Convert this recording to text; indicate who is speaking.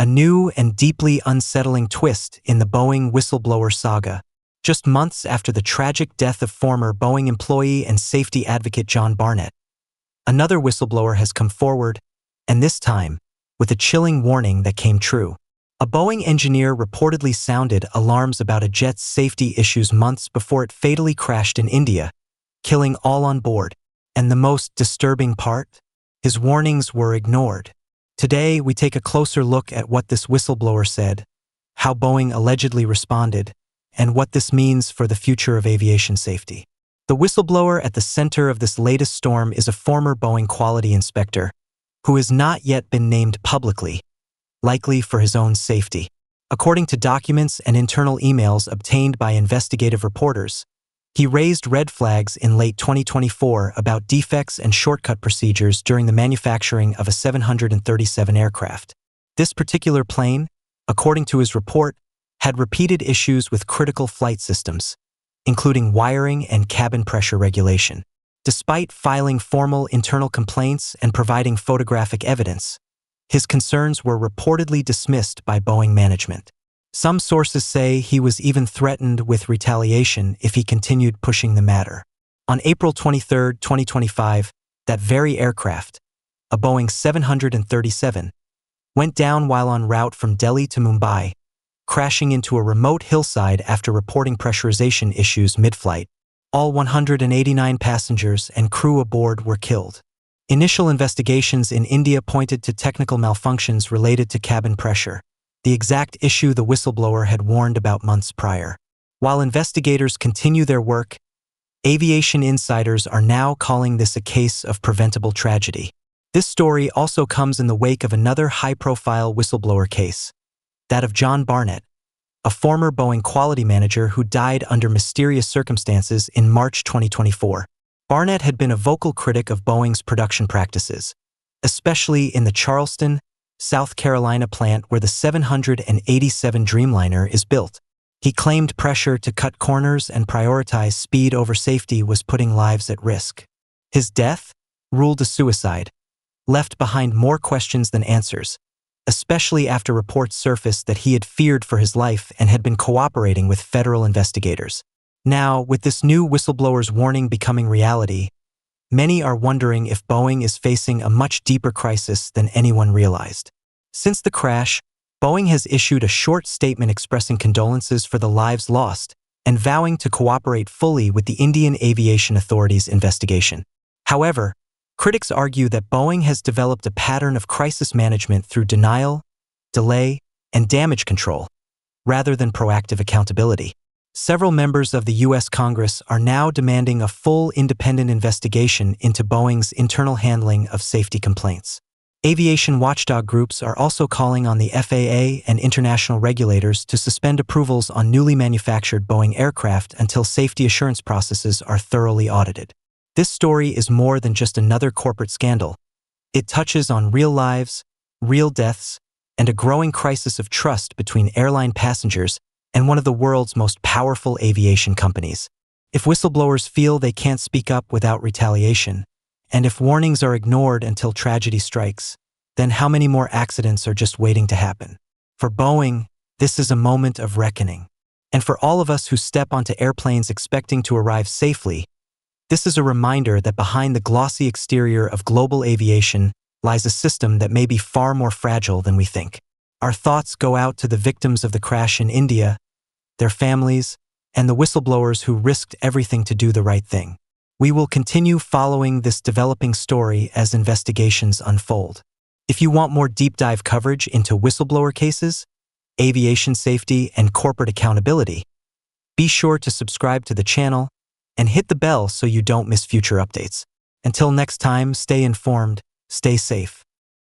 Speaker 1: a new and deeply unsettling twist in the Boeing whistleblower saga. Just months after the tragic death of former Boeing employee and safety advocate John Barnett, another whistleblower has come forward, and this time, with a chilling warning that came true. A Boeing engineer reportedly sounded alarms about a jet's safety issues months before it fatally crashed in India, killing all on board. And the most disturbing part? His warnings were ignored. Today, we take a closer look at what this whistleblower said, how Boeing allegedly responded, and what this means for the future of aviation safety. The whistleblower at the center of this latest storm is a former Boeing quality inspector, who has not yet been named publicly, likely for his own safety. According to documents and internal emails obtained by investigative reporters, he raised red flags in late 2024 about defects and shortcut procedures during the manufacturing of a 737 aircraft. This particular plane, according to his report, had repeated issues with critical flight systems, including wiring and cabin pressure regulation. Despite filing formal internal complaints and providing photographic evidence, his concerns were reportedly dismissed by Boeing management. Some sources say he was even threatened with retaliation if he continued pushing the matter. On April 23, 2025, that very aircraft, a Boeing 737, went down while en route from Delhi to Mumbai, crashing into a remote hillside after reporting pressurization issues mid-flight. All 189 passengers and crew aboard were killed. Initial investigations in India pointed to technical malfunctions related to cabin pressure, the exact issue the whistleblower had warned about months prior. While investigators continue their work, aviation insiders are now calling this a case of preventable tragedy. This story also comes in the wake of another high-profile whistleblower case, that of John Barnett, a former Boeing quality manager who died under mysterious circumstances in March 2024. Barnett had been a vocal critic of Boeing's production practices, especially in the Charleston, South Carolina plant where the 787 Dreamliner is built. He claimed pressure to cut corners and prioritize speed over safety was putting lives at risk. His death, ruled a suicide, left behind more questions than answers, especially after reports surfaced that he had feared for his life and had been cooperating with federal investigators. Now, with this new whistleblower's warning becoming reality, many are wondering if Boeing is facing a much deeper crisis than anyone realized. Since the crash, Boeing has issued a short statement expressing condolences for the lives lost and vowing to cooperate fully with the Indian Aviation Authority's investigation. However, critics argue that Boeing has developed a pattern of crisis management through denial, delay, and damage control, rather than proactive accountability. Several members of the U.S. Congress are now demanding a full independent investigation into Boeing's internal handling of safety complaints. Aviation watchdog groups are also calling on the FAA and international regulators to suspend approvals on newly manufactured Boeing aircraft until safety assurance processes are thoroughly audited. This story is more than just another corporate scandal. It touches on real lives, real deaths, and a growing crisis of trust between airline passengers and one of the world's most powerful aviation companies. If whistleblowers feel they can't speak up without retaliation, and if warnings are ignored until tragedy strikes, then how many more accidents are just waiting to happen? For Boeing, this is a moment of reckoning. And for all of us who step onto airplanes expecting to arrive safely, this is a reminder that behind the glossy exterior of global aviation lies a system that may be far more fragile than we think. Our thoughts go out to the victims of the crash in India, their families, and the whistleblowers who risked everything to do the right thing. We will continue following this developing story as investigations unfold. If you want more deep dive coverage into whistleblower cases, aviation safety, and corporate accountability, be sure to subscribe to the channel and hit the bell so you don't miss future updates. Until next time, stay informed, stay safe,